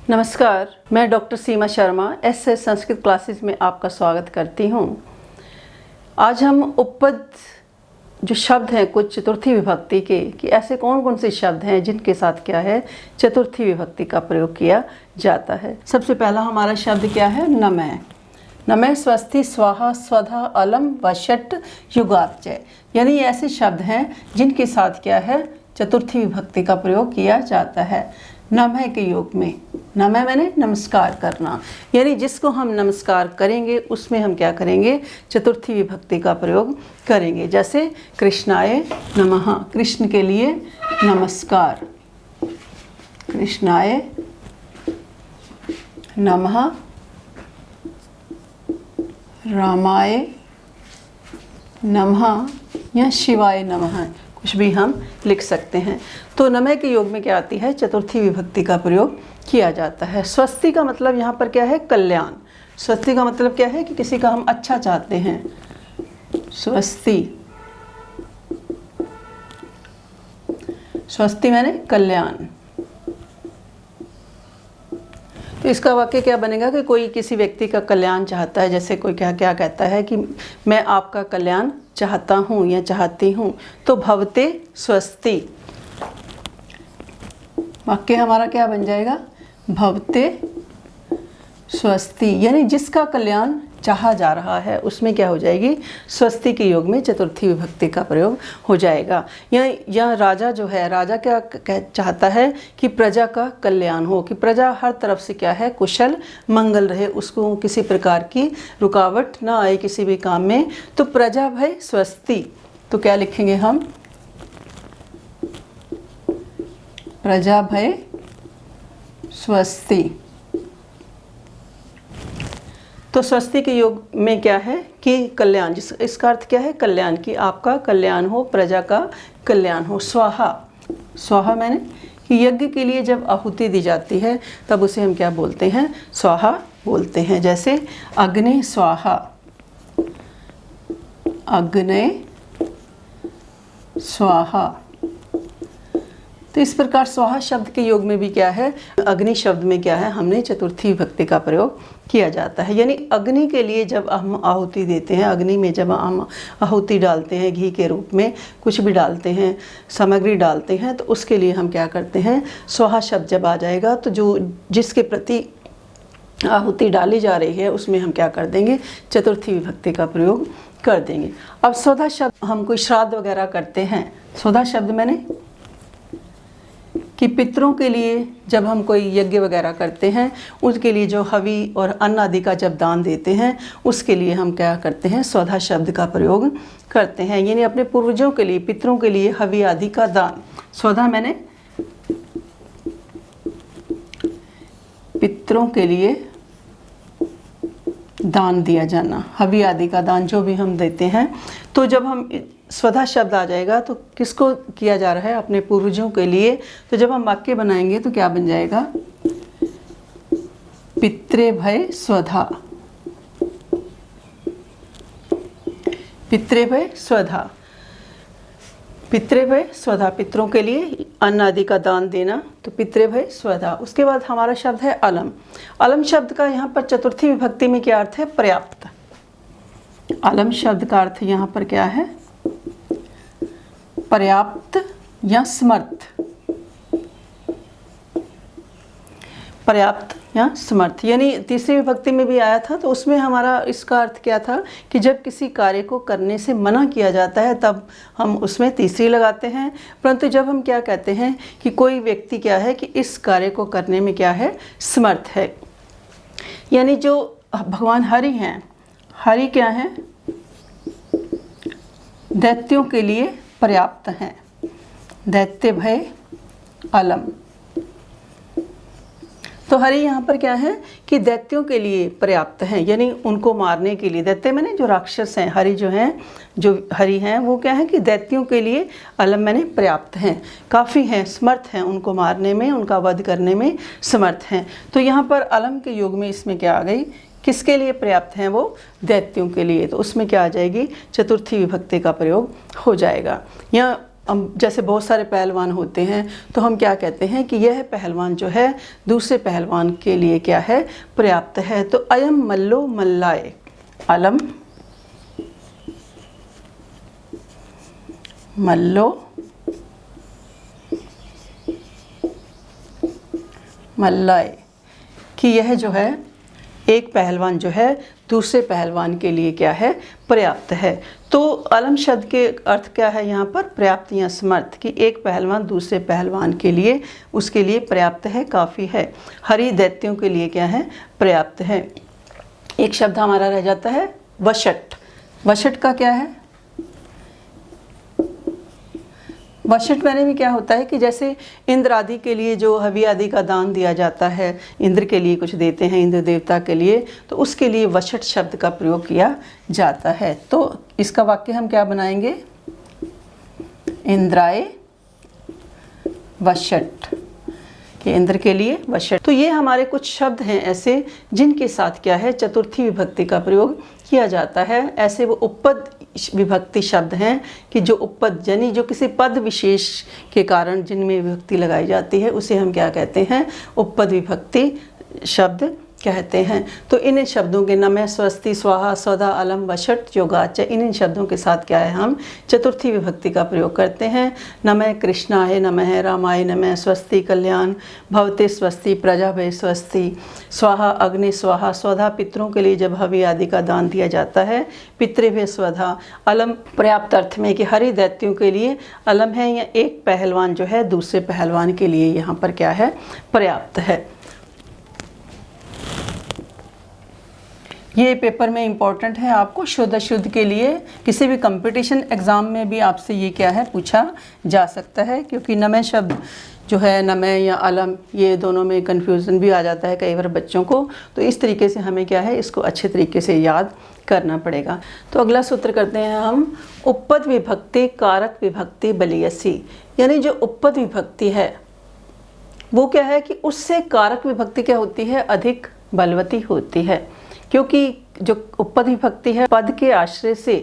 नमस्कार, मैं डॉक्टर सीमा Sharma S Sanskrit classes में आपका स्वागत करती हूँ। आज हम उपपद जो शब्द हैं कुछ चतुर्थी विभक्ति के कि ऐसे कौन कौन से शब्द हैं जिनके साथ क्या है चतुर्थी विभक्ति का प्रयोग किया जाता है। सबसे पहला हमारा शब्द क्या है? नमः। नमः स्वस्ति स्वाहा स्वधा अलम वषट युगाच्च, यानी ऐसे शब्द हैं जिनके साथ क्या है चतुर्थी विभक्ति का प्रयोग किया जाता है। नमः के योग में, नमः मैंने नमस्कार करना, यानी जिसको हम नमस्कार करेंगे उसमें हम क्या करेंगे चतुर्थी विभक्ति का प्रयोग करेंगे। जैसे कृष्णाय नमः, कृष्ण के लिए नमस्कार। कृष्णाय नमः, रामाय नमः या शिवाय नमः, कुछ भी हम लिख सकते हैं। तो नमः के योग में क्या आती है चतुर्थी विभक्ति का प्रयोग किया जाता है। स्वस्ति का मतलब यहाँ पर क्या है? कल्याण। स्वस्ति का मतलब क्या है कि किसी का हम अच्छा चाहते हैं। स्वस्ति, स्वस्ति मैंने कल्याण। तो इसका वाक्य क्या बनेगा कि कोई किसी व्यक्ति का कल्याण चाहता है। जैसे कोई क्या क्या कहता है कि मैं आपका कल्याण चाहता हूँ या चाहती हूँ, तो भवते स्वस्ति। वाक्य हमारा क्या बन जाएगा? भवते स्वस्ति, यानी जिसका कल्याण चाहा जा रहा है उसमें क्या हो जाएगी स्वस्ति के योग में चतुर्थी विभक्ति का प्रयोग हो जाएगा। या राजा जो है, राजा क्या चाहता है कि प्रजा का कल्याण हो, कि प्रजा हर तरफ से क्या है कुशल मंगल रहे, उसको किसी प्रकार की रुकावट ना आए किसी भी काम में। तो प्रजा भय स्वस्ति, तो क्या लिखेंगे हम? प्रजा भय स्वस्ति। तो स्वस्ति के योग में क्या है कि कल्याण, इसका अर्थ क्या है? कल्याण, कि आपका कल्याण हो, प्रजा का कल्याण हो। स्वाहा, स्वाहा मैंने कि यज्ञ के लिए जब आहुति दी जाती है तब उसे हम क्या बोलते हैं? स्वाहा बोलते हैं। जैसे अग्ने स्वाहा, अग्ने स्वाहा। तो इस प्रकार स्वाहा शब्द के योग में भी क्या है अग्नि शब्द में क्या है हमने चतुर्थी विभक्ति का प्रयोग किया जाता है। यानी अग्नि के लिए जब हम आहुति देते हैं, अग्नि में जब हम आहुति डालते हैं, घी के रूप में कुछ भी डालते हैं, सामग्री डालते हैं, तो उसके लिए हम क्या करते हैं स्वाहा शब्द जब आ जाएगा तो जो जिसके प्रति आहुति डाली जा रही है उसमें हम क्या कर देंगे चतुर्थी विभक्ति का प्रयोग कर देंगे। अब स्वधा शब्द, हम कोई श्राद्ध वगैरह करते हैं, स्वधा शब्द मैंने कि पितरों के लिए जब हम कोई यज्ञ वगैरह करते हैं उसके लिए जो हवि और अन्न आदि का जब दान देते हैं उसके लिए हम क्या करते हैं स्वधा शब्द का प्रयोग करते हैं। यानी अपने पूर्वजों के लिए, पितरों के लिए हवि आदि का दान। स्वधा मैंने पितरों के लिए दान दिया जाना, हवि आदि का दान जो भी हम देते हैं। तो जब हम स्वधा शब्द आ जाएगा तो किसको किया जा रहा है? अपने पूर्वजों के लिए। तो जब हम वाक्य बनाएंगे तो क्या बन जाएगा? पित्रे भय स्वधा, पित्रे भय स्वधा, पित्रे भय स्वधा, पितरों के लिए अन्न आदि का दान देना, तो पित्रे भय स्वधा। उसके बाद हमारा शब्द है अलम। अलम शब्द का यहाँ पर चतुर्थी विभक्ति में क्या अर्थ है? पर्याप्त। अलम शब्द का अर्थ यहाँ पर क्या है? पर्याप्त या समर्थ, पर्याप्त या समर्थ। यानी तीसरी विभक्ति में भी आया था तो उसमें हमारा इसका अर्थ क्या था कि जब किसी कार्य को करने से मना किया जाता है तब हम उसमें तीसरी लगाते हैं। परंतु जब हम क्या कहते हैं कि कोई व्यक्ति क्या है कि इस कार्य को करने में क्या है समर्थ है, यानी जो भगवान हरि हैं, हरि क्या है दैत्यों के लिए पर्याप्त हैं। दैत्य भय अलम। तो हरि यहाँ पर क्या है कि दैत्यों के लिए पर्याप्त हैं, यानी उनको मारने के लिए। दैत्य मैंने जो राक्षस हैं, हरि जो हैं, जो हरि हैं वो क्या है कि दैत्यों के लिए अलम मैंने पर्याप्त हैं, काफ़ी हैं, समर्थ हैं, उनको मारने में, उनका वध करने में समर्थ हैं। तो यहाँ पर अलम के योग में इसमें क्या आ गई? किसके लिए पर्याप्त हैं? वो दैत्यों के लिए। तो उसमें क्या आ जाएगी? चतुर्थी विभक्ति का प्रयोग हो जाएगा। या जैसे बहुत सारे पहलवान होते हैं तो हम क्या कहते हैं कि यह पहलवान जो है दूसरे पहलवान के लिए क्या है, पर्याप्त है। तो अयम मल्लो मल्लाए, अलम मल्लो मल्लाए, कि यह जो है एक पहलवान जो है दूसरे पहलवान के लिए क्या है, पर्याप्त है। तो अलम शब्द के अर्थ क्या है यहाँ पर, पर्याप्त या समर्थ, कि एक पहलवान दूसरे पहलवान के लिए उसके लिए पर्याप्त है, काफ़ी है। हरि दैत्यों के लिए क्या है, पर्याप्त है। एक शब्द हमारा रह जाता है वशट। वशट का क्या है, वशट मैंने भी क्या होता है कि जैसे इंद्र आदि के लिए जो हवि आदि का दान दिया जाता है, इंद्र के लिए कुछ देते हैं, इंद्र देवता के लिए, तो उसके लिए वशट शब्द का प्रयोग किया जाता है। तो इसका वाक्य हम क्या बनाएंगे, इंद्राय वशट, कि इंद्र के लिए वशट। तो ये हमारे कुछ शब्द हैं ऐसे जिनके साथ क्या है, चतुर्थी विभक्ति का प्रयोग किया जाता है। ऐसे वो उपपद विभक्ति शब्द हैं कि जो उपपद यानी जो किसी पद विशेष के कारण जिनमें विभक्ति लगाई जाती है उसे हम क्या कहते हैं, उपपद विभक्ति शब्द कहते हैं। तो इन शब्दों के नमः, स्वस्ति, स्वाहा, स्वधा, अलम, वशट, योगाच, इन शब्दों के साथ क्या है, हम चतुर्थी विभक्ति का प्रयोग करते हैं। नमः कृष्णाय नमः, रामाय नमः, स्वस्ति कल्याण, भवते स्वस्ति, प्रजा भय स्वस्ति, स्वाहा अग्नि स्वाहा, स्वधा पितरों के लिए जब हवि आदि का दान दिया जाता है, पितृभ्य स्वधा, अलम पर्याप्त अर्थ में कि हरि दैत्यों के लिए अलम है, या एक पहलवान जो है दूसरे पहलवान के लिए यहाँ पर क्या है, पर्याप्त है। ये पेपर में इम्पॉर्टेंट है आपको शुद्ध अशुद्ध के लिए, किसी भी कंपटीशन एग्ज़ाम में भी आपसे ये क्या है, पूछा जा सकता है। क्योंकि नमः शब्द जो है, नमः या अलम, ये दोनों में कन्फ्यूज़न भी आ जाता है कई बार बच्चों को। तो इस तरीके से हमें क्या है, इसको अच्छे तरीके से याद करना पड़ेगा। तो अगला सूत्र करते हैं हम, उपपद विभक्ति कारक विभक्ति बलियसी, यानी जो उपपद विभक्ति है वो क्या है कि उससे कारक विभक्ति क्या होती है, अधिक बलवती होती है। क्योंकि जो उपपद विभक्ति है पद के आश्रय से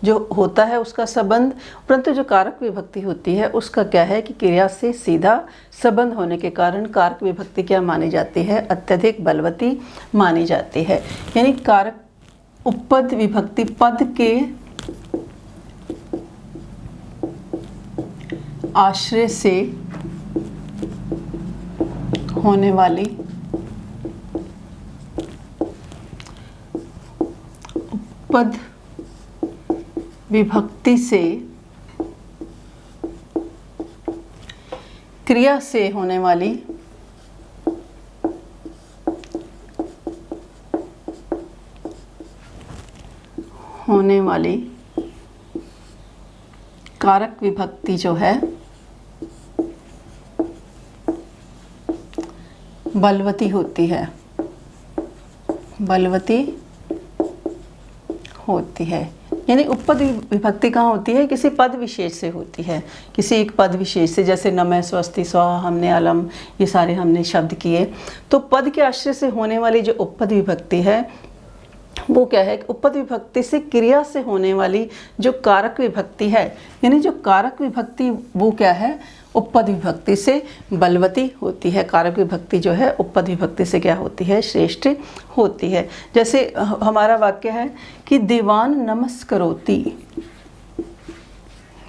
जो होता है उसका संबंध, परंतु जो कारक विभक्ति होती है उसका क्या है कि क्रिया से सीधा संबंध होने के कारण कारक विभक्ति क्या मानी जाती है, अत्यधिक बलवती मानी जाती है। यानी कारक उपपद विभक्ति पद के आश्रय से होने वाली पद विभक्ति से क्रिया से होने वाली कारक विभक्ति जो है बलवती होती है, बलवती होती है। यानी उपपद विभक्ति कहाँ होती है, किसी पद विशेष से होती है, किसी एक पद विशेष से। जैसे नमः, स्वस्ति, स्वाहा, हमने, अलम, ये सारे हमने शब्द किए। तो पद के आश्रय से होने वाली जो उपपद विभक्ति है वो क्या है, उपपद विभक्ति से क्रिया से होने वाली जो कारक विभक्ति है, यानी जो कारक विभक्ति वो क्या है, उपपद विभक्ति से बलवती होती है। कारक विभक्ति जो है उपपद विभक्ति से क्या होती है, श्रेष्ठ होती है। जैसे हमारा वाक्य है कि दीवान नमस्करोति,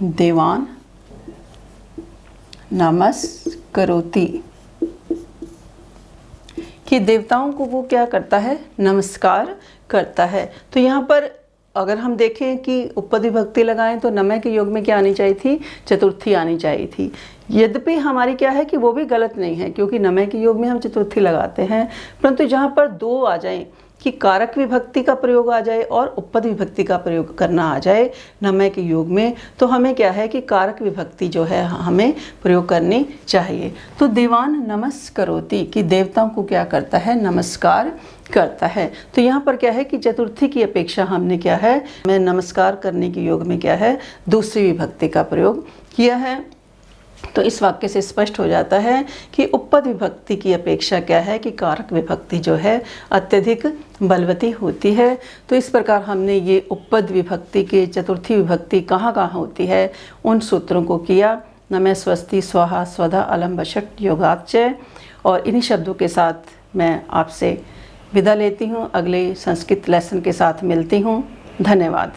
दीवान नमस्करोति, कि देवताओं को वो क्या करता है, नमस्कार करता है। तो यहाँ पर अगर हम देखें कि उपपद विभक्ति लगाएं तो नमः के योग में क्या आनी चाहिए थी, चतुर्थी आनी चाहिए थी। यद्यपि हमारी क्या है कि वो भी गलत नहीं है, क्योंकि नमः के योग में हम चतुर्थी लगाते हैं, परंतु जहाँ पर दो आ जाएं कि कारक विभक्ति का प्रयोग आ जाए और उपपद विभक्ति का प्रयोग करना आ जाए नमः के योग में, तो हमें क्या है कि कारक विभक्ति जो है हमें प्रयोग करनी चाहिए। तो दीवान नमस्करोति, कि देवताओं को क्या करता है, नमस्कार करता है। तो यहाँ पर क्या है कि चतुर्थी की अपेक्षा हमने क्या है, मैं नमस्कार करने के योग में क्या है, दूसरी विभक्ति का प्रयोग किया है। तो इस वाक्य से स्पष्ट हो जाता है कि उपपद विभक्ति की अपेक्षा क्या है कि कारक विभक्ति जो है अत्यधिक बलवती होती है। तो इस प्रकार हमने ये उपपद विभक्ति के चतुर्थी विभक्ति कहाँ कहाँ होती है उन सूत्रों को किया। नमः स्वस्ति स्वाहा स्वधा अलम वषट योगाच्च। और इन्हीं शब्दों के साथ मैं आपसे विदा लेती हूँ, अगले संस्कृत लेसन के साथ मिलती हूँ। धन्यवाद।